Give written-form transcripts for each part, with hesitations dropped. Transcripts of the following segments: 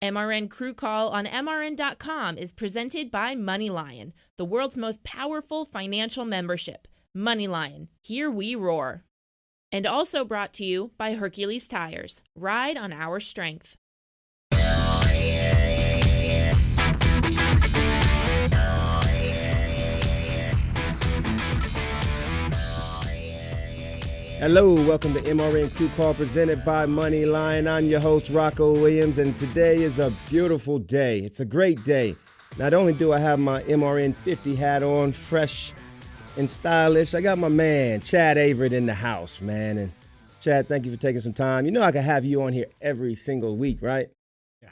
MRN Crew Call on MRN.com is presented by MoneyLion, the world's most powerful financial membership. MoneyLion, here we roar. And also brought to you by Hercules Tires. Ride on our strength. Hello, welcome to MRN Crew Call presented by MoneyLion. I'm your host, Rocko Williams, and today is a beautiful day. It's a great day. Not only do I have my MRN 50 hat on, fresh and stylish, I got my man, Chad Avrit, in the house, man. And Chad, thank you for taking some time. You know I can have you on here every single week, right?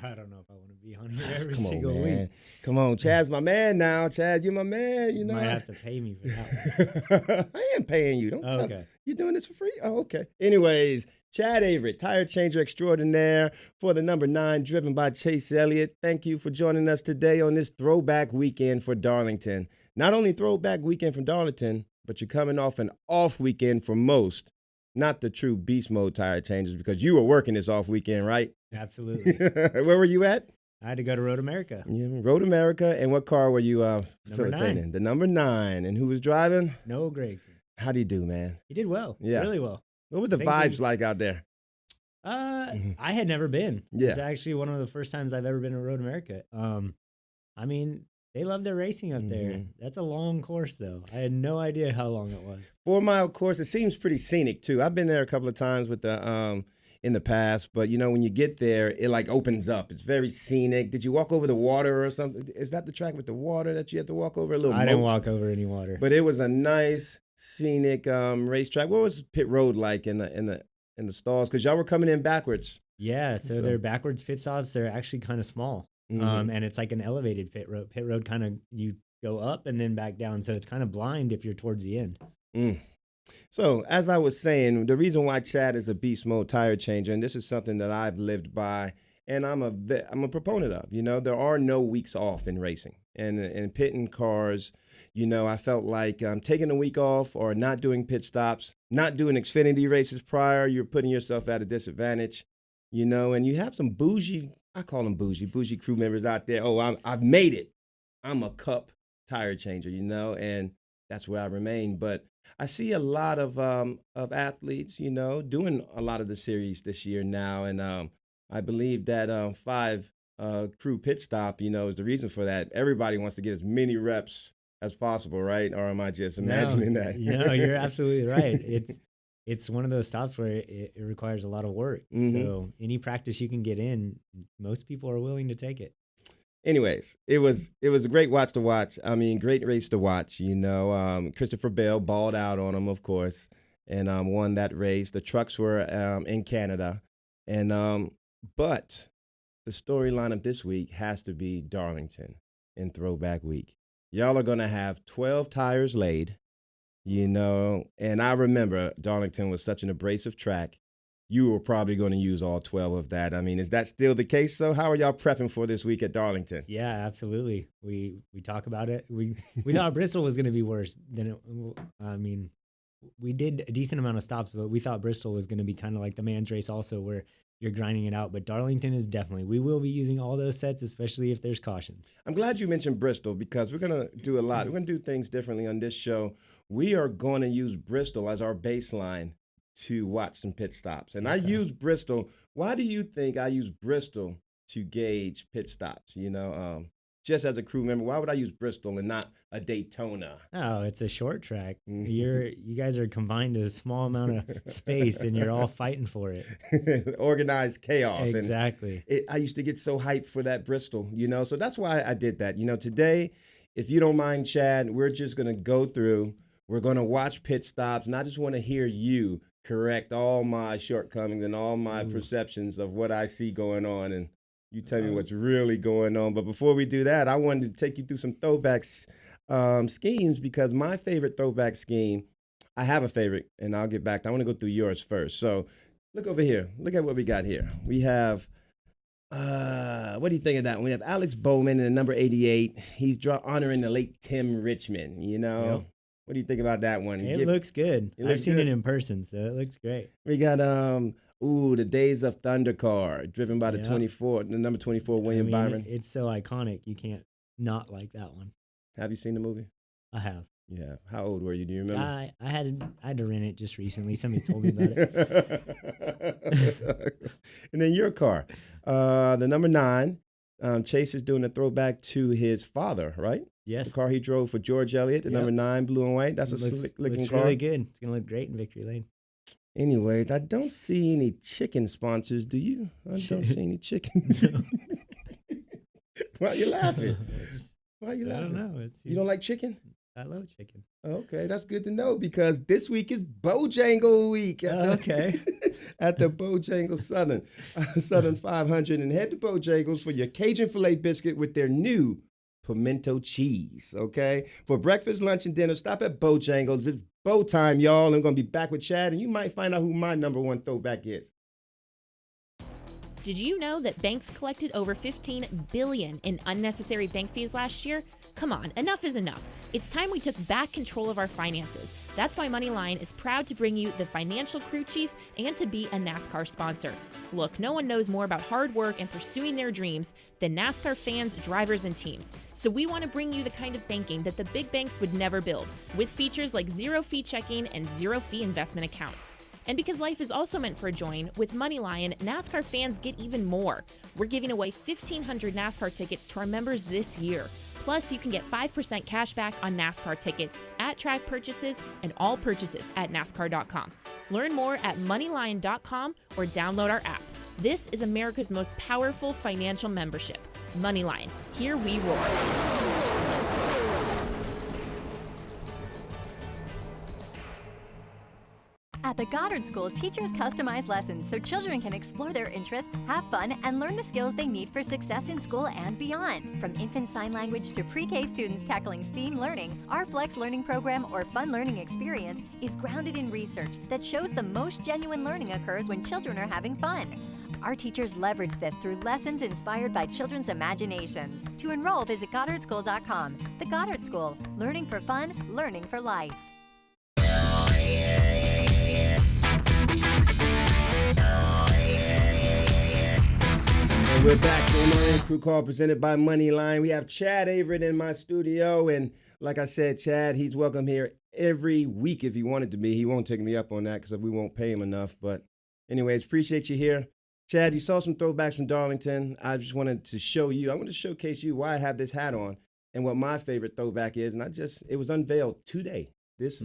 I don't know if I want to be on here every single week. Come on, Chad's my man now. Chad, you're my man. You know, might have to pay me for that. I am paying you. Don't tell Okay. me. You're doing this for free? Oh, okay. Anyways, Chad Avrit, tire changer extraordinaire for the number 9, driven by Chase Elliott. Thank you for joining us today on this throwback weekend for Darlington. Not only throwback weekend for Darlington, but you're coming off an off weekend for most, not the true beast mode tire changers, because you were working this off weekend, right? Absolutely. Where were you at? I had to go to Road America. Yeah, Road America. And what car were you facilitating? 9. The number 9. And who was driving? Noah Gregson. How do you do, man? He did well. Yeah. Really well. What were the vibes like out there? I had never been. Yeah. It's actually one of the first times I've ever been to Road America. I mean, they love their racing up there. That's a long course, though. I had no idea how long it was. 4-mile course. It seems pretty scenic, too. I've been there a couple of times with the in the past, but, you know, when you get there, it, like, opens up. It's very scenic. Did you walk over the water or something? Is that the track with the water that you had to walk over? A little I didn't walk over any water. But it was a nice, scenic racetrack. What was pit road like in the stalls? Because y'all were coming in backwards. Yeah, so they're backwards pit stops. They're actually kind of small. And it's like an elevated pit road. Pit road kind of, you go up and then back down. So it's kind of blind if you're towards the end. So, as I was saying, the reason why Chad is a beast mode tire changer, and this is something that I've lived by, and I'm a proponent of. You know, there are no weeks off in racing, and in pitting cars. You know, I felt like taking a week off or not doing pit stops, not doing Xfinity races prior, you're putting yourself at a disadvantage. You know, and you have some bougie, I call them bougie crew members out there. Oh, I've made it. I'm a cup tire changer. You know, and that's where I remain. But I see a lot of athletes, you know, doing a lot of the series this year now, and I believe that 5 crew pit stop, you know, is the reason for that. Everybody wants to get as many reps as possible, right? Or am I just imagining that? No, you're absolutely right. It's one of those stops where it requires a lot of work. So any practice you can get in, most people are willing to take it. Anyways, it was a great watch to watch. I mean, great race to watch. You know, Christopher Bell balled out on him, of course, and won that race. The trucks were in Canada, and but the storyline of this week has to be Darlington in Throwback Week. Y'all are gonna have 12 tires laid, you know, and I remember Darlington was such an abrasive track. You were probably going to use all 12 of that. I mean, is that still the case? So how are y'all prepping for this week at Darlington? Yeah, absolutely. We talk about it. We thought Bristol was going to be worse than it. I mean, we did a decent amount of stops, but we thought Bristol was going to be kind of like the man's race also, where you're grinding it out. But Darlington is definitely, we will be using all those sets, especially if there's cautions. I'm glad you mentioned Bristol because we're going to do a lot. We're going to do things differently on this show. We are going to use Bristol as our baseline to watch some pit stops. And I use Bristol. Why do you think I use Bristol to gauge pit stops? You know, just as a crew member, why would I use Bristol and not a Daytona? Oh, it's a short track. You guys are confined to a small amount of space and you're all fighting for it. Organized chaos. Exactly. And I used to get so hyped for that Bristol, you know, so that's why I did that. You know, today, if you don't mind, Chad, we're just going to go through. We're going to watch pit stops, and I just want to hear you correct all my shortcomings and all my perceptions of what I see going on, and you tell me what's really going on. But before we do that, I wanted to take you through some throwback schemes, because my favorite throwback scheme, I have a favorite, and I'll get back. I want to go through yours first. So look over here. Look at what we got here. We have, what do you think of that one? We have Alex Bowman in the number 88. He's honoring the late Tim Richmond, you know. Yep. What do you think about that one? It looks good. I've seen good. it in person, so it looks great. We got Ooh, the Days of Thunder car, driven by the number 24 William Byron. It's so iconic. You can't not like that one. Have you seen the movie? I have. Yeah. How old were you? Do you remember? I had to rent it just recently. Somebody told me about it. And then your car, the number 9. Chase is doing a throwback to his father, right? Yes. The car he drove for George Elliott, the number 9, blue and white. That's a slick-looking car. Looks really good. It's gonna look great in Victory Lane. Anyways, I don't see any chicken sponsors. Do you? I don't see any chicken. Why are you laughing? Why are you laughing? I don't know. You don't like chicken? I love chicken. Okay, that's good to know because this week is Bojangle week. Okay. At the Bojangle Southern 500, and head to Bojangles for your Cajun filet biscuit with their new pimento cheese. Okay, for breakfast, lunch, and dinner, stop at Bojangles. It's bow time, y'all. I'm gonna be back with Chad, and you might find out who my number 1 throwback is. Did you know that banks collected over $15 billion in unnecessary bank fees last year? Come on, enough is enough. It's time we took back control of our finances. That's why MoneyLion is proud to bring you the Financial Crew Chief and to be a NASCAR sponsor. Look, no one knows more about hard work and pursuing their dreams than NASCAR fans, drivers, and teams. So we want to bring you the kind of banking that the big banks would never build, with features like zero-fee checking and zero-fee investment accounts. And because life is also meant for a join, with MoneyLion, NASCAR fans get even more. We're giving away 1,500 NASCAR tickets to our members this year. Plus, you can get 5% cash back on NASCAR tickets, at-track purchases, and all purchases at NASCAR.com. Learn more at MoneyLion.com or download our app. This is America's most powerful financial membership. MoneyLion. Here we roar. At the Goddard School, teachers customize lessons so children can explore their interests, have fun, and learn the skills they need for success in school and beyond. From infant sign language to pre-K students tackling STEAM learning, our Flex Learning Program or Fun Learning Experience is grounded in research that shows the most genuine learning occurs when children are having fun. Our teachers leverage this through lessons inspired by children's imaginations. To enroll, visit GoddardSchool.com. The Goddard School, learning for fun, learning for life. And we're back to MRN Crew Call presented by MoneyLion. We have Chad Avrit in my studio, and like I said, Chad, he's welcome here every week if he wanted to be. He won't take me up on that because we won't pay him enough. But anyways, appreciate you here. Chad, you saw some throwbacks from Darlington. I just wanted to show you, I want to showcase you why I have this hat on and what my favorite throwback is. And it was unveiled today, this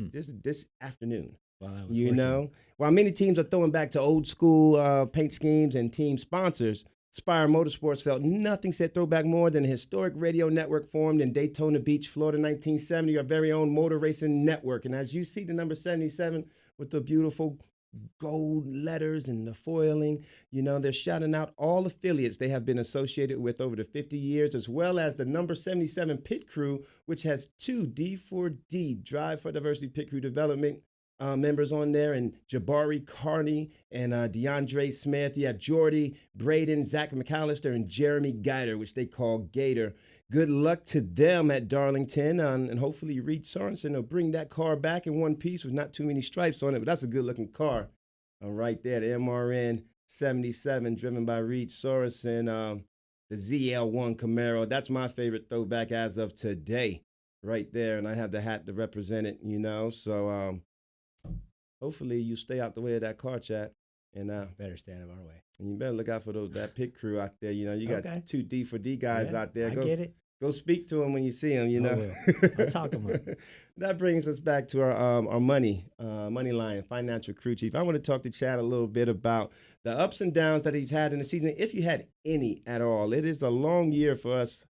afternoon. Wow, that was you working. know, while many teams are throwing back to old school paint schemes and team sponsors, Spire Motorsports felt nothing said throwback more than a historic radio network formed in Daytona Beach, Florida, 1970, our very own motor racing network. And as you see the number 77 with the beautiful gold letters and the foiling, you know, they're shouting out all affiliates they have been associated with over the 50 years, as well as the number 77 Pit Crew, which has 2 D4D, Drive for Diversity Pit Crew Development members on there, and Jabari Carney and DeAndre Smith. You have Jordy, Braden, Zach McAllister, and Jeremy Geider, which they call Gator. Good luck to them at Darlington, and hopefully Reed Sorensen will bring that car back in one piece with not too many stripes on it, but that's a good-looking car right there, the MRN 77, driven by Reed Sorensen, the ZL1 Camaro. That's my favorite throwback as of today right there, and I have the hat to represent it, you know, so hopefully you stay out the way of that car, Chat. And Better stay out of our way. And you better look out for that pit crew out there. You know, you got Okay. 2 D4D guys out there. I get it. Go speak to them when you see them, you know. I'll talk them up. That brings us back to our MoneyLion Financial Crew Chief. I want to talk to Chad a little bit about the ups and downs that he's had in the season, if you had any at all. It is a long year for us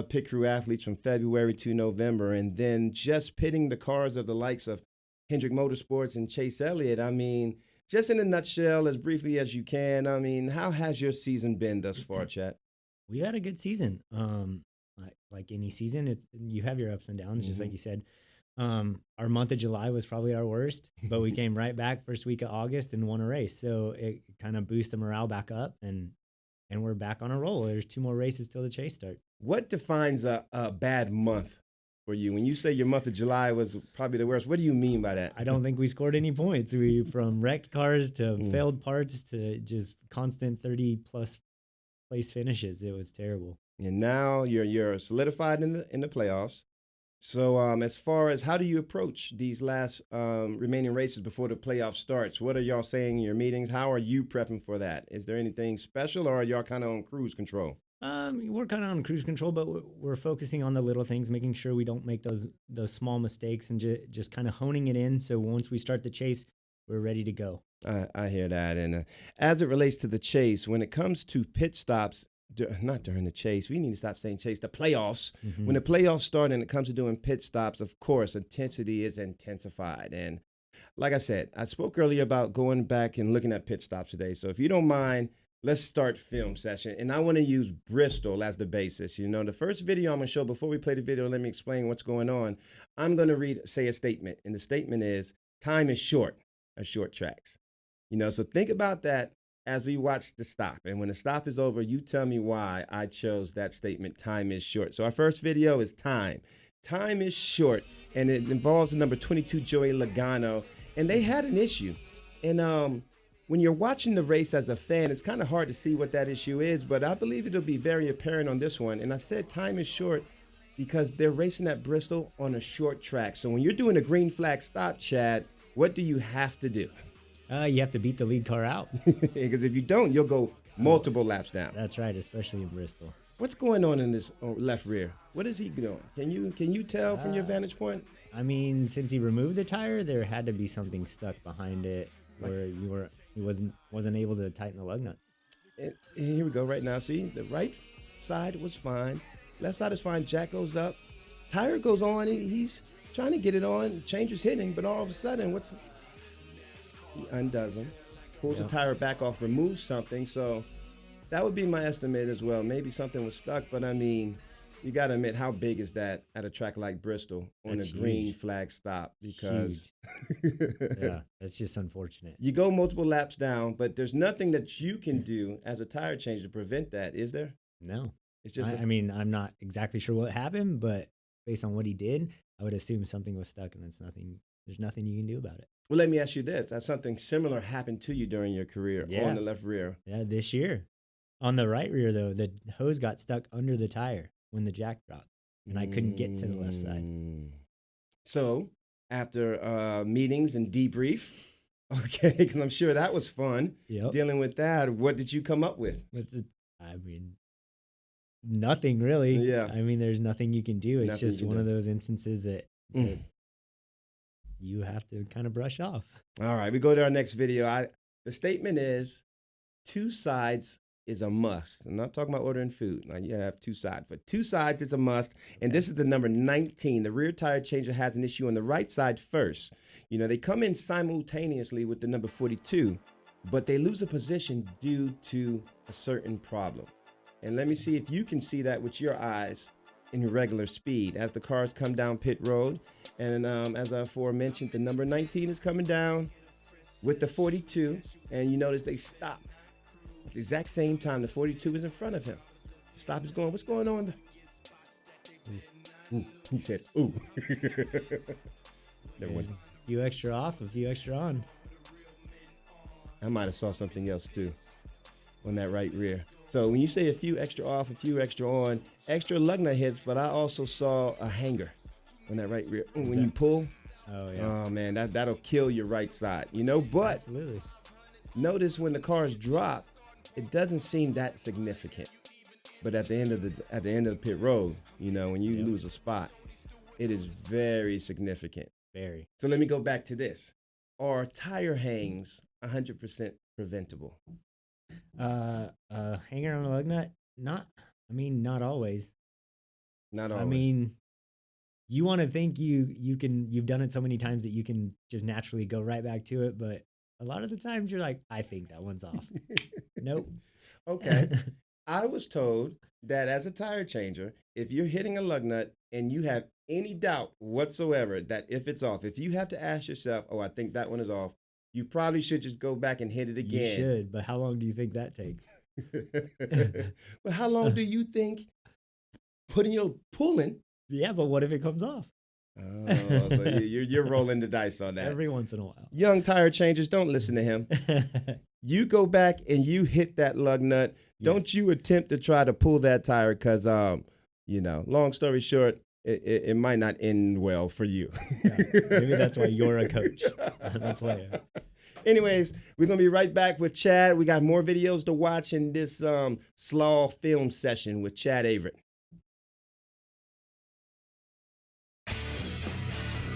pit crew athletes from February to November, and then just pitting the cars of the likes of Hendrick Motorsports and Chase Elliott. I mean, just in a nutshell, as briefly as you can, I mean, how has your season been thus far, Chat? We had a good season. Like any season, you have your ups and downs, just like you said. Our month of July was probably our worst, but we came right back first week of August and won a race. So it kind of boosted the morale back up, and we're back on a roll. There's 2 more races till the chase starts. What defines a bad month for you? When you say your month of July was probably the worst, what do you mean by that? I don't think we scored any points. We from wrecked cars to failed parts to just constant 30+ place finishes. It was terrible. And now you're solidified in the playoffs. So as far as how do you approach these last remaining races before the playoff starts? What are y'all saying in your meetings? How are you prepping for that? Is there anything special, or are y'all kind of on cruise control? We're kind of on cruise control, but we're focusing on the little things, making sure we don't make those small mistakes, and just kind of honing it in. So once we start the chase, we're ready to go. I hear that. And as it relates to the chase, when it comes to pit stops, not during the chase, we need to stop saying chase, the playoffs. Mm-hmm. When the playoffs start and it comes to doing pit stops, of course, intensity is intensified. And like I said, I spoke earlier about going back and looking at pit stops today. So if you don't mind, let's start film session. And I want to use Bristol as the basis. You know, the first video I'm going to show, before we play the video, let me explain what's going on. I'm going to say a statement. And the statement is, time is short of short tracks. You know, so think about that as we watch the stop. And when the stop is over, you tell me why I chose that statement, time is short. So our first video is time. Time is short, and it involves the number 22 Joey Logano. And they had an issue. And when you're watching the race as a fan, it's kind of hard to see what that issue is, but I believe it'll be very apparent on this one. And I said time is short because they're racing at Bristol on a short track. So when you're doing a green flag stop, Chad, what do you have to do? You have to beat the lead car out. Because if you don't, you'll go multiple laps down. That's right, especially in Bristol. What's going on in this left rear? What is he doing? Can you tell from your vantage point? I mean, since he removed the tire, there had to be something stuck behind it where he wasn't able to tighten the lug nut. And here we go right now. See, the right side was fine. Left side is fine. Jack goes up. Tire goes on. He's trying to get it on. Changer's hitting, but all of a sudden, he undoes them, pulls the tire back off, removes something. So that would be my estimate as well. Maybe something was stuck, but I mean, you got to admit, how big is that at a track like Bristol on That's a green huge. flag stop? Because Yeah, that's just unfortunate. you go multiple laps down, but there's nothing that you can do as a tire changer to prevent that, is there? No. It's just I mean, I'm not exactly sure what happened, but based on what he did, I would assume something was stuck, and there's nothing you can do about it. Well, let me ask you this. Has something similar happened to you during your career on the left rear? Yeah, this year. On the right rear, though, the hose got stuck under the tire when the jack dropped, and I couldn't get to the left side. So after meetings and debrief, okay, because I'm sure that was fun dealing with that, what did you come up with? I mean, nothing really. Yeah. I mean, there's nothing you can do. It's Nothing just you one do. of those instances that you have to kind of brush off. All right, we go to our next video. The statement is, two sides is a must. I'm not talking about ordering food. Like, you have two sides, but two sides is a must. And this is the number 19. The rear tire changer has an issue on the right side first. You know, they come in simultaneously with the number 42, but they lose a position due to a certain problem. And let me see if you can see that with your eyes in regular speed as the cars come down pit road. And as I aforementioned, the number 19 is coming down with the 42. And you notice they stop at the exact same time. The 42 is in front of him. Stop is going, what's going on there? Ooh. He said, ooh. Never mind. A few extra off, a few extra on. I might have saw something else too on that right rear. So when you say a few extra off, a few extra on, extra lug nut hits, but I also saw a hanger on that right rear. When you pull, oh man, that'll kill your right side, you know. But Absolutely. notice when the cars drop, it doesn't seem that significant. But at the end of the pit road, you know, when you lose a spot, it is very significant. Very. So let me go back to this. Are tire hangs 100% preventable? Hanger on a lug nut? Not always. Not always. I mean, you want to think you've done it so many times that you can just naturally go right back to it, but a lot of the times you're like, I think that one's off. Nope. Okay. I was told that as a tire changer, if you're hitting a lug nut and you have any doubt whatsoever that if it's off, if you have to ask yourself, oh, I think that one is off, you probably should just go back and hit it again. You should, but how long do you think that takes? But how long do you think pulling Yeah, but what if it comes off? Oh, so you're rolling the dice on that. Every once in a while. Young tire changers, don't listen to him. You go back and you hit that lug nut. Yes. Don't you attempt to try to pull that tire because, long story short, it might not end well for you. Yeah, maybe that's why you're a coach. I'm a player. Anyways, we're going to be right back with Chad. We got more videos to watch in this slaw film session with Chad Avrit.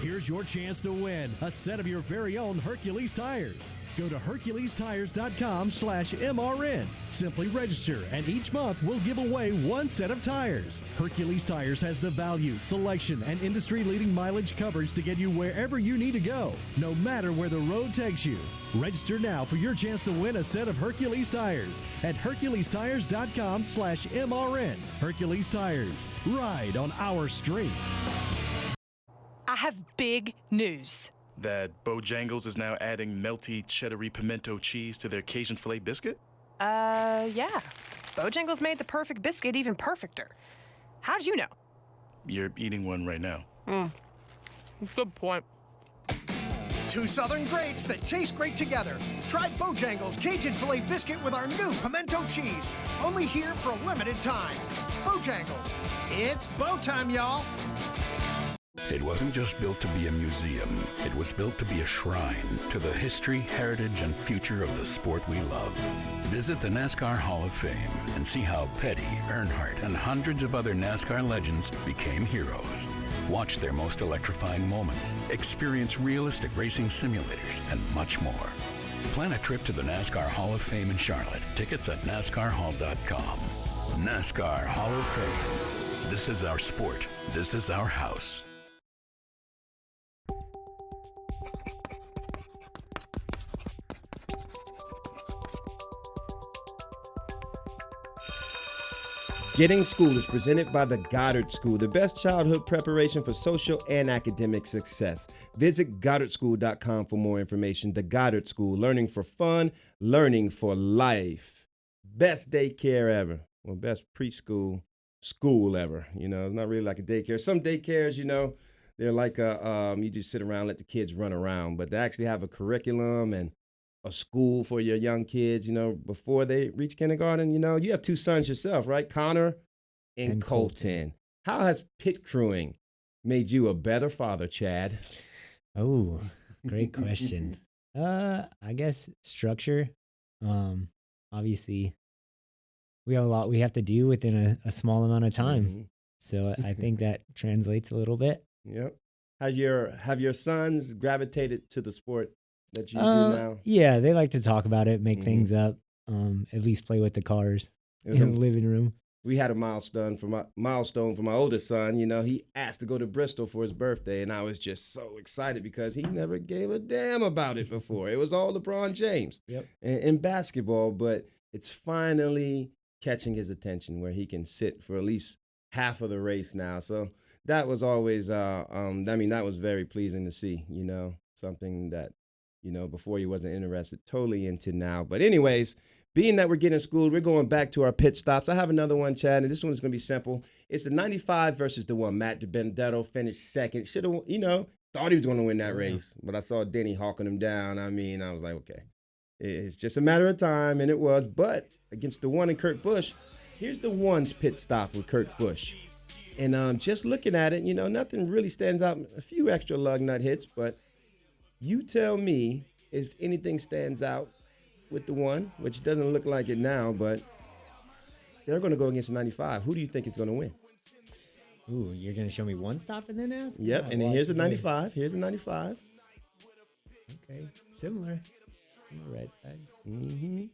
Here's your chance to win a set of your very own Hercules tires. Go to HerculesTires.com/MRN. Simply register, and each month we'll give away one set of tires. Hercules Tires has the value, selection, and industry-leading mileage coverage to get you wherever you need to go, no matter where the road takes you. Register now for your chance to win a set of Hercules tires at HerculesTires.com/MRN. Hercules Tires. Ride on our street. I have big news. That Bojangles is now adding melty, cheddary pimento cheese to their Cajun filet biscuit? Yeah. Bojangles made the perfect biscuit even perfecter. How'd you know? You're eating one right now. Good point. Two Southern greats that taste great together. Try Bojangles Cajun Filet Biscuit with our new pimento cheese. Only here for a limited time. Bojangles. It's bow time, y'all. It wasn't just built to be a museum. It was built to be a shrine to the history, heritage, and future of the sport we love. Visit the NASCAR Hall of Fame and see how Petty, Earnhardt, and hundreds of other NASCAR legends became heroes. Watch their most electrifying moments, experience realistic racing simulators, and much more. Plan a trip to the NASCAR Hall of Fame in Charlotte. Tickets at NASCARHall.com. NASCAR Hall of Fame. This is our sport. This is our house. Getting School is presented by the Goddard School, the best childhood preparation for social and academic success. Visit GoddardSchool.com for more information. The Goddard School, learning for fun, learning for life. Best daycare ever. Well, best preschool school ever. You know, it's not really like a daycare. Some daycares, you know, they're like you just sit around, let the kids run around. But they actually have a curriculum and a school for your young kids, you know, before they reach kindergarten. You know, you have two sons yourself, right? Connor and Colton. How has pit crewing made you a better father, Chad? Oh, great question. I guess structure. Obviously, we have a lot we have to do within a small amount of time. Mm-hmm. So I think that translates a little bit. Yep. Have your sons gravitated to the sport that you do now? Yeah, they like to talk about it, make things up, at least play with the cars in the living room. We had a milestone for my oldest son. You know, he asked to go to Bristol for his birthday, and I was just so excited because he never gave a damn about it before. It was all LeBron James in basketball, but it's finally catching his attention where he can sit for at least half of the race now. So that was always, that was very pleasing to see, you know, something that, you know, before he wasn't interested, totally into now. But anyways, being that we're getting schooled, we're going back to our pit stops. I have another one, Chad, and this one's going to be simple. It's the 95 versus the one. Matt DiBenedetto finished second. Should have, you know, thought he was going to win that race. But I saw Denny hawking him down. I mean, I was like, okay, it's just a matter of time, and it was. But against the one and Kurt Busch, here's the one's pit stop with Kurt Busch. And just looking at it, you know, nothing really stands out. A few extra lug nut hits, but you tell me if anything stands out with the one, which doesn't look like it now, but they're going to go against the 95. Who do you think is going to win? Ooh, you're going to show me one stop and then ask? Yep, and then here's the 95. Here's the 95. Okay, similar on the right side. Mm-hmm.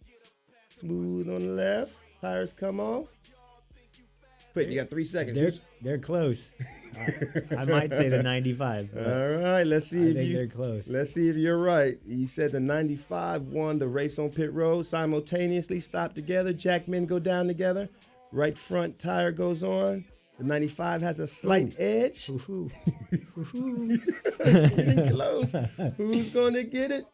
Smooth on the left. Tires come off. Quick, you got 3 seconds. They're close. I might say the 95. All right, let's see they're close. Let's see if you're right. You said the 95 won the race on pit road, simultaneously stopped together. Jackmen go down together. Right front tire goes on. The 95 has a slight edge. It's getting close. Who's going to get it?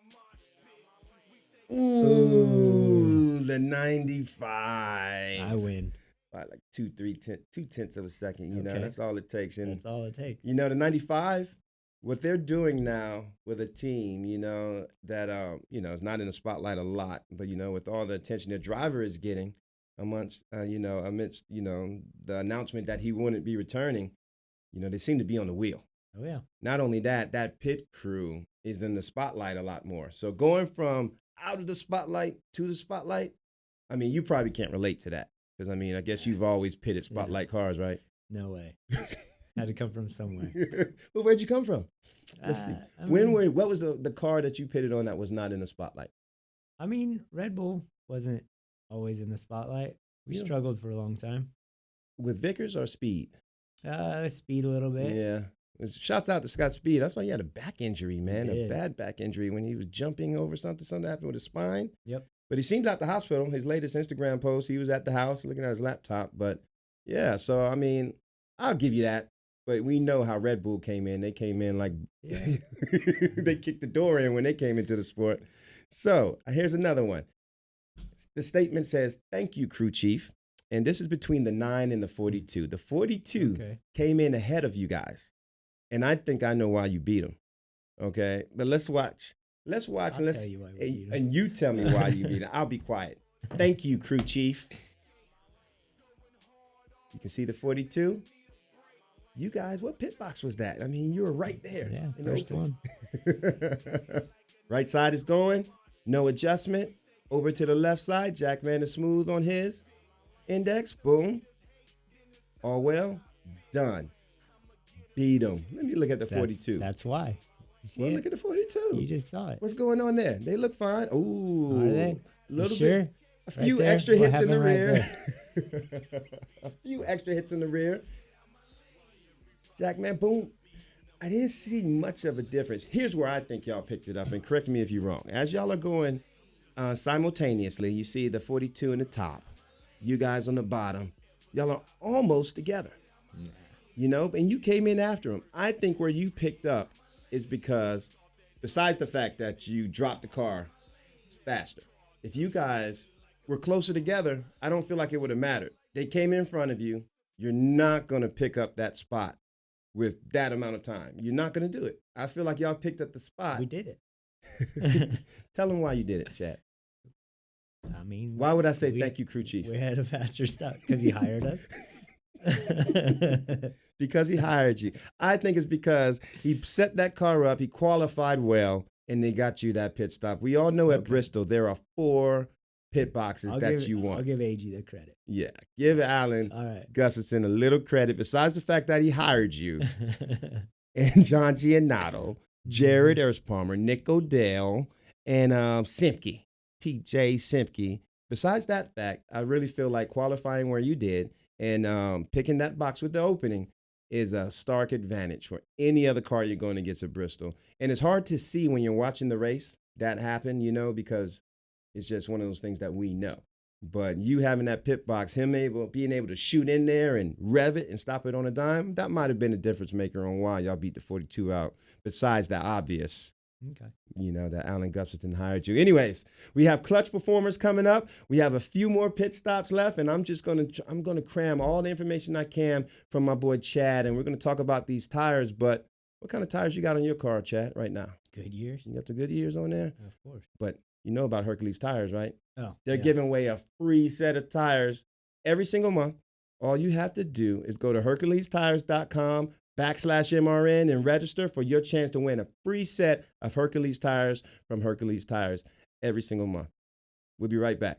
Ooh, the 95. I win. by like 2/10 of a second. You know, that's all it takes. And that's all it takes. You know, the 95, what they're doing now with a team, you know, that you know, is not in the spotlight a lot, but you know, with all the attention their driver is getting amidst you know, the announcement that he wouldn't be returning, you know, they seem to be on the wheel. Oh yeah. Not only that, that pit crew is in the spotlight a lot more. So going from out of the spotlight to the spotlight, I mean, you probably can't relate to that because I mean, I guess you've always pitted spotlight cars, right? No way. Had to come from somewhere. Well, where'd you come from? Let's see. What was the car that you pitted on that was not in the spotlight? I mean, Red Bull wasn't always in the spotlight. We struggled for a long time. With Vickers or Speed? Speed a little bit. Yeah. Shouts out to Scott Speed. I saw he had a back injury, man, a bad back injury when he was jumping over something. Something happened with his spine. Yep. But he seemed at the hospital. His latest Instagram post, he was at the house looking at his laptop. But yeah, so I mean, I'll give you that. But we know how Red Bull came in. They came in like they kicked the door in when they came into the sport. So here's another one. The statement says, "Thank you, crew chief." And this is between the 9 and the 42. The 42 came in ahead of you guys. And I think I know why you beat them. Okay? But let's watch. Let's watch. I'll tell you why we beat 'em. And you tell me why you beat them. I'll be quiet. Thank you, crew chief. You can see the 42. You guys, what pit box was that? I mean, you were right there. Yeah, first one. Right side is going. No adjustment. Over to the left side. Jackman is smooth on his index. Boom. All well. Done. Beat him. Let me look at the 42. That's why. Well, look at the 42. You just saw it. What's going on there? They look fine. Ooh. Are they? Little sure? bit. A few Right extra there? hits in the What rear. happened A few extra hits in the rear. Jackman, boom. I didn't see much of a difference. Here's where I think y'all picked it up, and correct me if you're wrong. As y'all are going simultaneously, you see the 42 in the top, you guys on the bottom. Y'all are almost together. You know, and you came in after him. I think where you picked up is because, besides the fact that you dropped the car faster, if you guys were closer together, I don't feel like it would have mattered. They came in front of you. You're not going to pick up that spot with that amount of time. You're not going to do it. I feel like y'all picked up the spot. We did it. Tell them why you did it, Chad. I mean, why would I say thank you, crew chief? We had a faster stop because he hired us. Because he hired you. I think it's because he set that car up, he qualified well, and they got you that pit stop. We all know at Bristol there are 4 pit boxes you want. I'll give AG the credit. Yeah. Give Alan Gustafson a little credit. Besides the fact that he hired you, and John Giannotto, Jared Erspalmer, Nick O'Dell, and Simke, TJ Simke. Besides that fact, I really feel like qualifying where you did and picking that box with the opening is a stark advantage for any other car you're going against at Bristol. And it's hard to see when you're watching the race that happen, you know, because it's just one of those things that we know. But you having that pit box, being able to shoot in there and rev it and stop it on a dime, that might have been a difference maker on why y'all beat the 42 out, besides the obvious. Okay. You know, that Alan Gustafson hired you. Anyways, we have clutch performers coming up. We have a few more pit stops left, and I'm gonna cram all the information I can from my boy Chad, and we're gonna talk about these tires. But what kind of tires you got on your car, Chad, right now? Goodyears. You got the Goodyears on there? Of course. But you know about Hercules tires, right? Oh, they're giving away a free set of tires every single month. All you have to do is go to HerculesTires.com/MRN and register for your chance to win a free set of Hercules tires from Hercules Tires every single month. We'll be right back.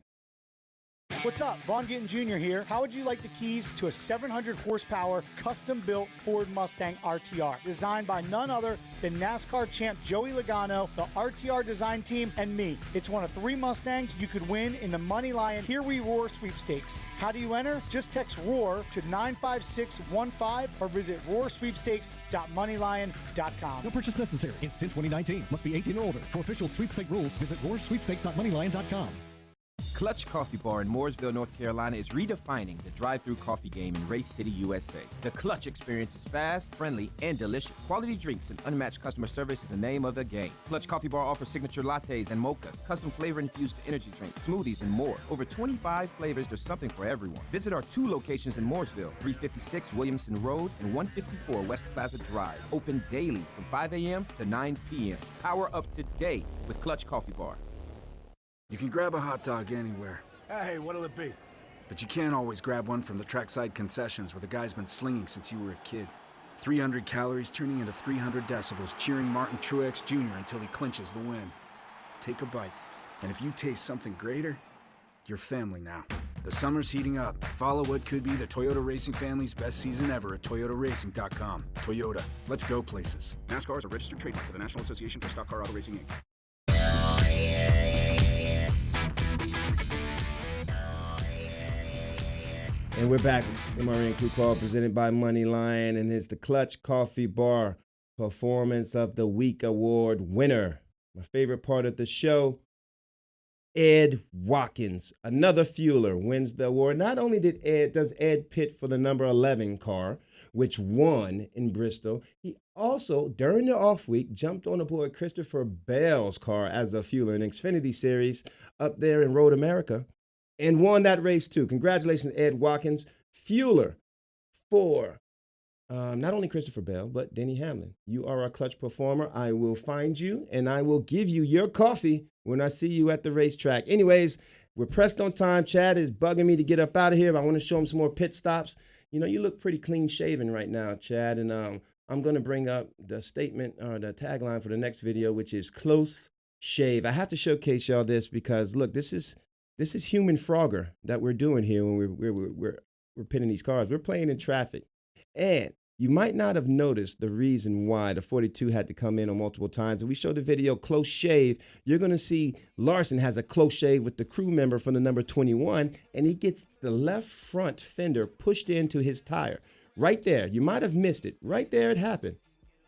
What's up? Vaughn Gittin Jr. here. How would you like the keys to a 700 horsepower custom-built Ford Mustang RTR designed by none other than NASCAR champ Joey Logano, the RTR design team, and me? It's one of 3 Mustangs you could win in the MoneyLion Here We Roar sweepstakes. How do you enter? Just text ROAR to 95615 or visit roarsweepstakes.moneylion.com. No purchase necessary. Instant 2019. Must be 18 or older. For official sweepstake rules, visit roarsweepstakes.moneylion.com. Clutch Coffee Bar in Mooresville, North Carolina is redefining the drive-thru coffee game in Race City, USA. The Clutch experience is fast, friendly, and delicious. Quality drinks and unmatched customer service is the name of the game. Clutch Coffee Bar offers signature lattes and mochas, custom flavor-infused energy drinks, smoothies, and more. Over 25 flavors, there's something for everyone. Visit our 2 locations in Mooresville, 356 Williamson Road and 154 West Plaza Drive. Open daily from 5 a.m. to 9 p.m. Power up today with Clutch Coffee Bar. You can grab a hot dog anywhere. Hey, what'll it be? But you can't always grab one from the trackside concessions where the guy's been slinging since you were a kid. 300 calories turning into 300 decibels, cheering Martin Truex Jr. until he clinches the win. Take a bite, and if you taste something greater, you're family now. The summer's heating up. Follow what could be the Toyota racing family's best season ever at toyotaracing.com. Toyota, let's go places. NASCAR is a registered trademark for the National Association for Stock Car Auto Racing, Inc. And we're back. MRN Crew Call presented by MoneyLion, and it's the Clutch Coffee Bar Performance of the Week Award winner. My favorite part of the show, Ed Watkins, another fueler, wins the award. Not only does Ed pit for the number 11 car, which won in Bristol, he also, during the off week, jumped on aboard Christopher Bell's car as a fueler in Xfinity Series up there in Road America, and won that race too. Congratulations, Ed Watkins, fueler for not only Christopher Bell, but Denny Hamlin. You are a clutch performer. I will find you, and I will give you your coffee when I see you at the racetrack. Anyways, we're pressed on time. Chad is bugging me to get up out of here. I want to show him some more pit stops. You know, you look pretty clean shaven right now, Chad, and I'm going to bring up the statement or the tagline for the next video, which is close shave. I have to showcase y'all this because, look, this is human Frogger that we're doing here when we're pitting these cars. We're playing in traffic. And you might not have noticed the reason why the 42 had to come in on multiple times. If we show the video close shave, you're going to see Larson has a close shave with the crew member from the number 21, and he gets the left front fender pushed into his tire. Right there. You might have missed it. Right there it happened.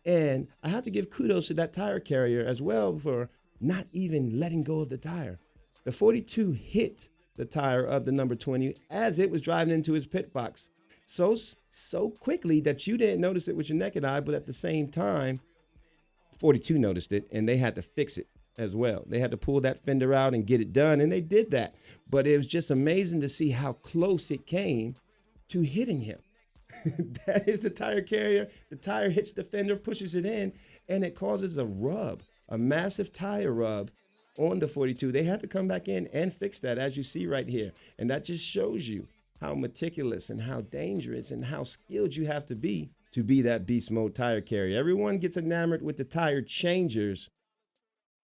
And I have to give kudos to that tire carrier as well for not even letting go of the tire. The 42 hit the tire of the number 20 as it was driving into his pit box so quickly that you didn't notice it with your naked eye, but at the same time, 42 noticed it, and they had to fix it as well. They had to pull that fender out and get it done, and they did that. But it was just amazing to see how close it came to hitting him. That is the tire carrier. The tire hits the fender, pushes it in, and it causes a rub, a massive tire rub on the 42. They had to come back in and fix that, as you see right here. And that just shows you how meticulous and how dangerous and how skilled you have to be that beast mode tire carrier. Everyone gets enamored with the tire changers,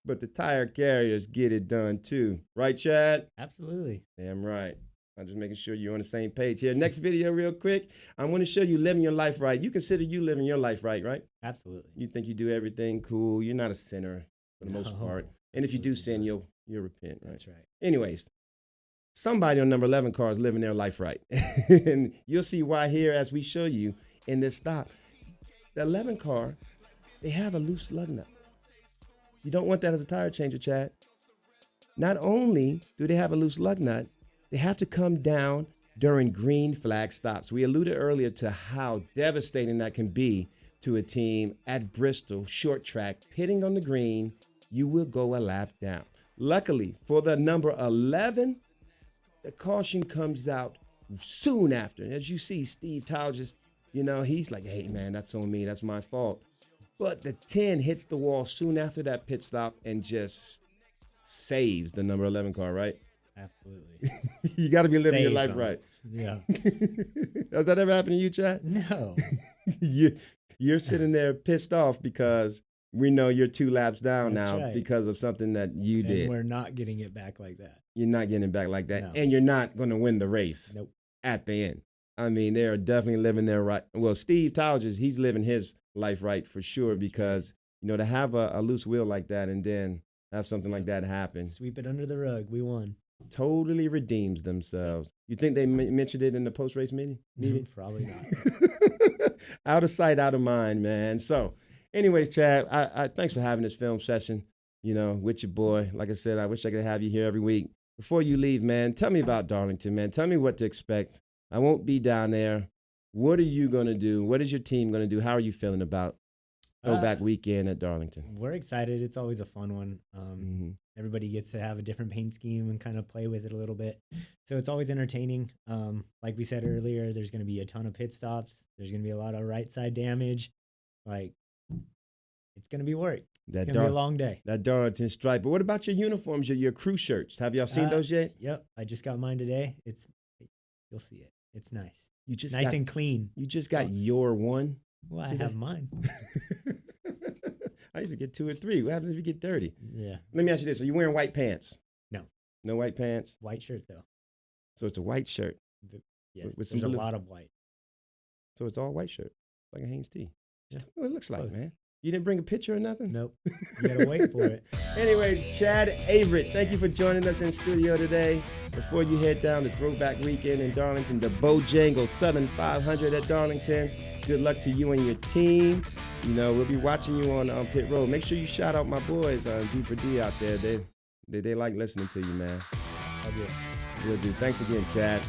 but the tire carriers get it done too. Right, Chad? Absolutely. Damn right. I'm just making sure you're on the same page here. Next video real quick. I want to show you living your life right. You consider you living your life right, right? Absolutely. You think you do everything cool. You're not a sinner for the most part. And if you do sin, you'll repent, right? That's right. Anyways, somebody on number 11 car is living their life right. And you'll see why here as we show you in this stop. The 11 car, they have a loose lug nut. You don't want that as a tire changer, Chad. Not only do they have a loose lug nut, they have to come down during green flag stops. We alluded earlier to how devastating that can be to a team at Bristol, short track, pitting on the green. You will go a lap down. Luckily for the number 11, the caution comes out soon after. As you see, Steve Towle just, he's like, hey, man, that's on me. That's my fault. But the 10 hits the wall soon after that pit stop and just saves the number 11 car, right? Absolutely. You got to be living your life right. Yeah. Has that ever happened to you, Chad? No. You're sitting there pissed off because we know you're 2 laps down now because of something that you did. And we're not getting it back like that. You're not getting it back like that. No. And you're not going to win the race at the end. I mean, they are definitely living their right. Well, Steve Towle, he's living his life right for sure because, to have a loose wheel like that and then have something like that happen. Sweep it under the rug. We won. Totally redeems themselves. You think they mentioned it in the post-race meeting? Probably not. Out of sight, out of mind, man. So, anyways, Chad, I thanks for having this film session, with your boy. Like I said, I wish I could have you here every week. before you leave, man, tell me about Darlington, man. Tell me what to expect. I won't be down there. What are you going to do? What is your team going to do? How are you feeling about Throwback Weekend at Darlington? We're excited. It's always a fun one. Everybody gets to have a different paint scheme and kind of play with it a little bit. So it's always entertaining. Like we said earlier, there's going to be a ton of pit stops. There's going to be a lot of right side damage. Like, it's going to be work. It's going to be a long day. That Darlington stripe. But what about your uniforms, your crew shirts? Have y'all seen those yet? Yep. I just got mine today. You'll see it. It's nice. You just nice and clean. You just got your one? Well, I have mine. I used to get 2 or 3. What happens if you get dirty? Yeah. Let me ask you this. Are you wearing white pants? No. No white pants? White shirt, though. So it's a white shirt? Yes, with there's a lot of white. So it's all white shirt, like a Hanes tee. Yeah. That's what it looks like, man. You didn't bring a picture or nothing? Nope. You got to wait for it. Anyway, Chad Avrit, thank you for joining us in studio today. Before you head down to Throwback Weekend in Darlington, the Bojangles Southern 500 at Darlington. Good luck to you and your team. You know, we'll be watching you on Pit Road. Make sure you shout out my boys on D4D out there. They like listening to you, man. I'll do it. Will do. Thanks again, Chad.